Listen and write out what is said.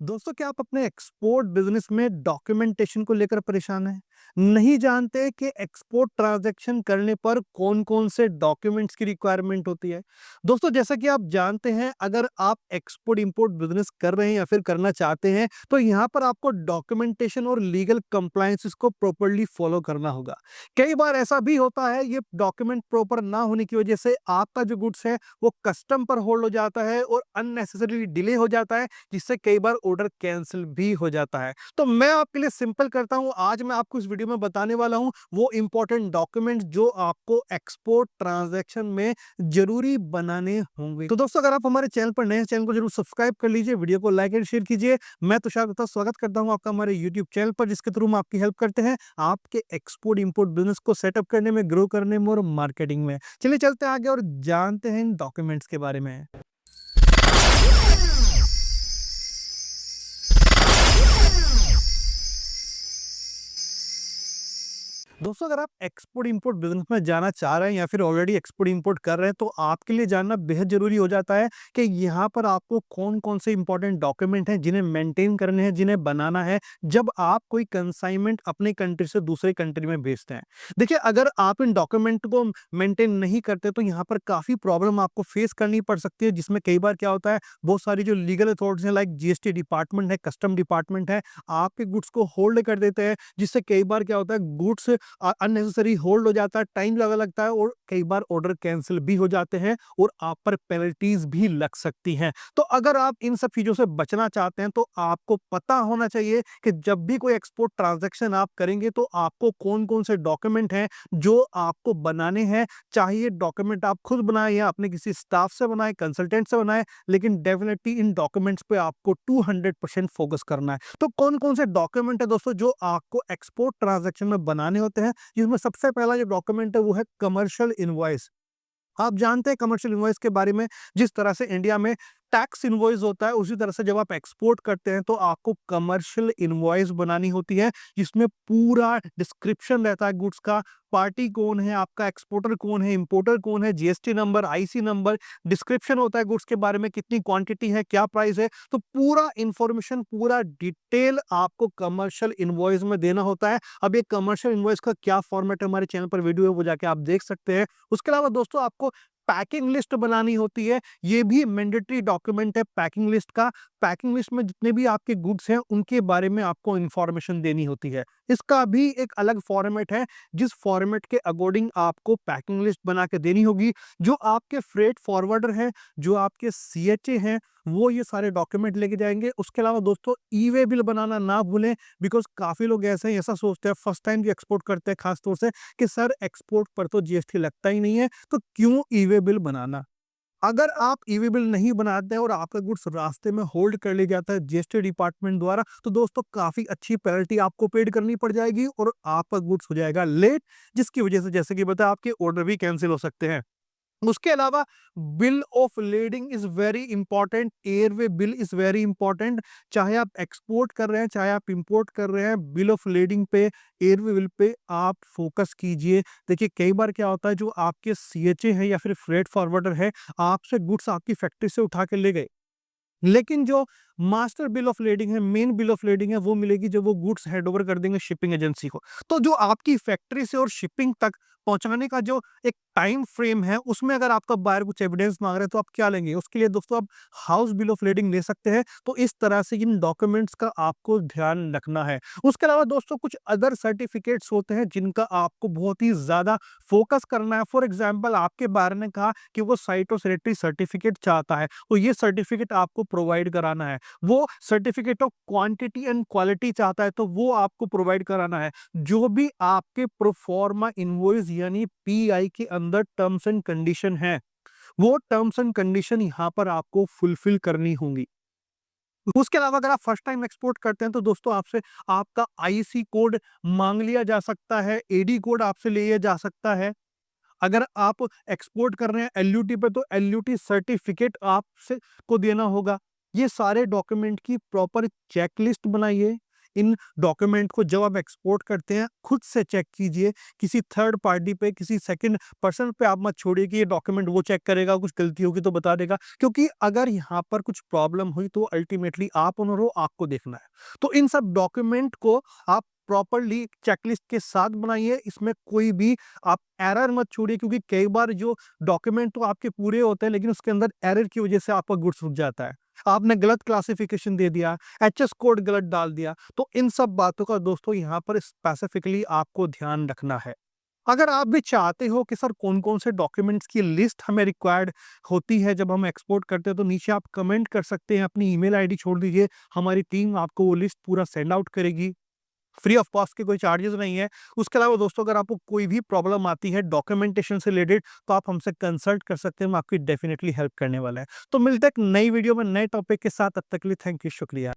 दोस्तों, क्या आप अपने एक्सपोर्ट बिजनेस में डॉक्यूमेंटेशन को लेकर परेशान हैं? नहीं जानते कि एक्सपोर्ट ट्रांजैक्शन करने पर कौन-कौन से डॉक्यूमेंट्स की रिक्वायरमेंट होती है? दोस्तों, जैसा कि आप जानते हैं, अगर आप एक्सपोर्ट इंपोर्ट बिजनेस कर रहे हैं या फिर करना चाहते हैं, तो यहाँ पर आपको डॉक्यूमेंटेशन और लीगल कंप्लायंसेस को प्रॉपर्ली फॉलो करना होगा। कई बार ऐसा भी होता है, ये डॉक्यूमेंट प्रॉपर ना होने की वजह से आपका जो गुड्स है, वो कस्टम पर होल्ड हो जाता है और अननेसेसरीली डिले हो जाता है, जिससे कई बार ऑर्डर कैंसिल भी हो जाता है। तो मैं आपके लिए सिंपल करता हूं, आज मैं आपको इस वीडियो में बताने वाला हूं वो इंपॉर्टेंट डॉक्यूमेंट्स जो आपको एक्सपोर्ट ट्रांजैक्शन में जरूरी बनाने होंगे। तो दोस्तों, अगर आप हमारे चैनल पर नए हैं, चैनल को जरूर सब्सक्राइब कर लीजिए, वीडियो को लाइक एंड शेयर कीजिए। मैं तुषार गुप्ता स्वागत करता हूं आपका हमारे यूट्यूब चैनल पर, जिसके थ्रू हम आपकी हेल्प करते हैं आपके एक्सपोर्ट इंपोर्ट बिजनेस को सेटअप करने में, ग्रो करने में और मार्केटिंग में। चलिए चलते हैं आगे और जानते हैं इन डॉक्यूमेंट्स के बारे में। दोस्तों, अगर आप एक्सपोर्ट इंपोर्ट बिजनेस में जाना चाह रहे हैं या फिर ऑलरेडी एक्सपोर्ट इंपोर्ट कर रहे हैं, तो आपके लिए जानना बेहद जरूरी हो जाता है कि यहाँ पर आपको कौन कौन से इंपॉर्टेंट डॉक्यूमेंट हैं जिन्हें मेंटेन करने हैं, जिन्हें बनाना है जब आप कोई कंसाइनमेंट अपने कंट्री से दूसरे कंट्री में भेजते हैं। देखिए, अगर आप इन डॉक्यूमेंट को मेंटेन नहीं करते तो यहाँ पर काफी प्रॉब्लम आपको फेस करनी पड़ सकती है, जिसमें कई बार क्या होता है, बहुत सारी जो लीगल अथॉरिटीज हैं, लाइक जीएसटी डिपार्टमेंट है, कस्टम डिपार्टमेंट है, आपके गुड्स को होल्ड कर देते हैं, जिससे कई बार क्या होता है, गुड्स अननेसेसरी होल्ड हो जाता है, टाइम लगता है और कई बार ऑर्डर कैंसिल भी हो जाते हैं और आप पर पेनल्टीज भी लग सकती हैं। तो अगर आप इन सब चीजों से बचना चाहते हैं, तो आपको पता होना चाहिए कि जब भी कोई एक्सपोर्ट ट्रांजैक्शन आप करेंगे, तो आपको कौन-कौन से डॉक्यूमेंट हैं जो आपको बनाने हैं। चाहे ये डॉक्यूमेंट आप खुद बनाएं या अपने किसी स्टाफ से बनाएं, कंसल्टेंट से बनाएं, लेकिन डेफिनेटली इन डॉक्यूमेंट्स पे आपको 200% फोकस करना है। तो कौन-कौन से डॉक्यूमेंट है दोस्तों जो आपको एक्सपोर्ट ट्रांजैक्शन में बनाने होते हैं, जिसमें सबसे पहला जो डॉक्यूमेंट है वो है कमर्शियल इनवॉइस। आप जानते हैं कमर्शियल इनवॉइस के बारे में, जिस तरह से इंडिया में टैक्स इनवॉइस होता है, उसी तरह से जब आप एक्सपोर्ट करते हैं तो आपको कमर्शियल इनवॉइस बनानी होती है, जिसमें पूरा डिस्क्रिप्शन रहता है गुड्स का, पार्टी कौन है, आपका एक्सपोर्टर कौन है, इंपोर्टर कौन है, GST number, IC number, description होता है गुड्स के बारे में, कितनी क्वांटिटी है, क्या प्राइस है। तो पूरा इंफॉर्मेशन, पूरा डिटेल आपको कमर्शियल इनवॉइस में देना होता है। अब ये कमर्शियल इनवॉइस का क्या फॉर्मेट है, हमारे चैनल पर वीडियो है, वो जाके आप देख सकते हैं। उसके अलावा दोस्तों, आपको पैकिंग लिस्ट बनानी होती है। ये भी मैंडेटरी डॉक्यूमेंट है पैकिंग लिस्ट का। पैकिंग लिस्ट में जितने भी आपके गुड्स हैं, उनके बारे में आपको इंफॉर्मेशन देनी होती है। इसका भी एक अलग फॉर्मेट है, जिस फॉर्मेट के अकॉर्डिंग आपको पैकिंग लिस्ट बना के देनी होगी। जो आपके फ्रेट फॉरवर्डर हैं, जो आपके सीएचए हैं, वो ये सारे डॉक्यूमेंट लेके जाएंगे। उसके अलावा दोस्तों, ई वे बिल बनाना ना भूलें, बिकॉज काफी लोग ऐसे हैं, ऐसा सोचते हैं फर्स्ट टाइम जो एक्सपोर्ट करते हैं खासतौर से, कि सर एक्सपोर्ट पर तो जीएसटी लगता ही नहीं है, तो क्यों ई वे बिल बनाना। अगर आप ई वे बिल नहीं बनाते हैं और आपका गुड्स रास्ते में होल्ड कर लिया जाता है जीएसटी डिपार्टमेंट द्वारा, तो दोस्तों काफी अच्छी पेनल्टी आपको पेड करनी पड़ जाएगी और आपका गुड्स हो जाएगा लेट, जिसकी वजह से, जैसे कि बताया, आपके ऑर्डर भी कैंसिल हो सकते हैं। उसके अलावा bill of lading is very important, airway bill is very important. चाहे आप एक्सपोर्ट कर रहे हैं, चाहे आप इंपोर्ट कर रहे हैं, बिल ऑफ लेडिंग पे, एयरवे बिल पे आप फोकस कीजिए। देखिए, कई बार क्या होता है, जो आपके सीएचए है या फिर फ्रेट फॉरवर्डर है, आपसे गुड्स आपकी फैक्ट्री से उठा के ले गए, लेकिन जो मास्टर बिल ऑफ लेडिंग है, मेन बिल ऑफ लेडिंग है, वो मिलेगी जब वो गुड्स हैंड ओवर कर देंगे शिपिंग एजेंसी को। तो जो आपकी फैक्ट्री से और शिपिंग तक पहुंचाने का जो एक टाइम फ्रेम है, उसमें अगर आपका बायर कुछ एविडेंस मांग रहे हैं, तो आप क्या लेंगे? उसके लिए दोस्तों आप हाउस बिल ऑफ लेडिंग ले सकते हैं। तो इस तरह से इन डॉक्यूमेंट्स का आपको ध्यान रखना है। उसके अलावा दोस्तों, कुछ अदर सर्टिफिकेट्स होते हैं जिनका आपको बहुत ही ज्यादा फोकस करना है। फॉर एग्जाम्पल, आपके बायर ने कहा कि वो साइटोसैनिटरी सर्टिफिकेट चाहता है, तो ये सर्टिफिकेट आपको प्रोवाइड कराना है। वो certificate of quantity and quality चाहता है, तो वो आपको प्रोवाइड कराना है। जो भी आपके प्रोफॉर्मा इनवॉइस यानी पीआई के अंदर टर्म्स एंड कंडीशन है, वो टर्म्स एंड कंडीशन यहाँ पर आपको फुलफिल करनी होंगी। उसके अलावा अगर आप फर्स्ट टाइम एक्सपोर्ट करते हैं, तो दोस्तों आपसे आपका आईसी कोड मांग लिया जा सकता है, एडी कोड आपसे लिया जा सकता है। अगर आप एक्सपोर्ट कर रहे हैं एलयूटी पे, तो एलयूटी सर्टिफिकेट आपसे को देना होगा। ये सारे डॉक्यूमेंट की प्रॉपर चेकलिस्ट बनाइए, इन डॉक्यूमेंट को जब आप एक्सपोर्ट करते हैं खुद से चेक कीजिए, किसी थर्ड पार्टी पे, किसी सेकंड पर्सन पे आप मत छोड़िए कि ये डॉक्यूमेंट वो चेक करेगा, कुछ गलती होगी तो बता देगा, क्योंकि अगर यहाँ पर कुछ प्रॉब्लम हुई तो अल्टीमेटली आप ओनर हो, आपको देखना है। तो इन सब डॉक्यूमेंट को आप प्रॉपरली चेकलिस्ट के साथ बनाइए, इसमें कोई भी आप एरर मत छोड़िए, क्योंकि कई बार जो डॉक्यूमेंट तो आपके पूरे होते हैं लेकिन उसके अंदर एरर की वजह से आपका गुड्स रुक जाता है। आपने गलत क्लासिफिकेशन दे दिया, एचएस कोड गलत डाल दिया, तो इन सब बातों का दोस्तों यहाँ पर स्पेसिफिकली आपको ध्यान रखना है। अगर आप भी चाहते हो कि सर कौन-कौन से डॉक्यूमेंट्स की लिस्ट हमें रिक्वायर्ड होती है जब हम एक्सपोर्ट करते हैं, तो नीचे आप कमेंट कर सकते हैं, अपनी ईमेल आईडी छोड़ दीजिए, हमारी टीम आपको वो लिस्ट पूरा सेंड आउट करेगी। फ्री ऑफ कॉस्ट के कोई चार्जेस नहीं है। उसके अलावा दोस्तों अगर आपको कोई भी प्रॉब्लम आती है डॉक्यूमेंटेशन से रिलेटेड, तो आप हमसे कंसल्ट कर सकते हैं, हम आपकी डेफिनिटली हेल्प करने वाले हैं। तो मिलते हैं एक नई वीडियो में नए टॉपिक के साथ, तब तक के लिए थैंक यू, शुक्रिया।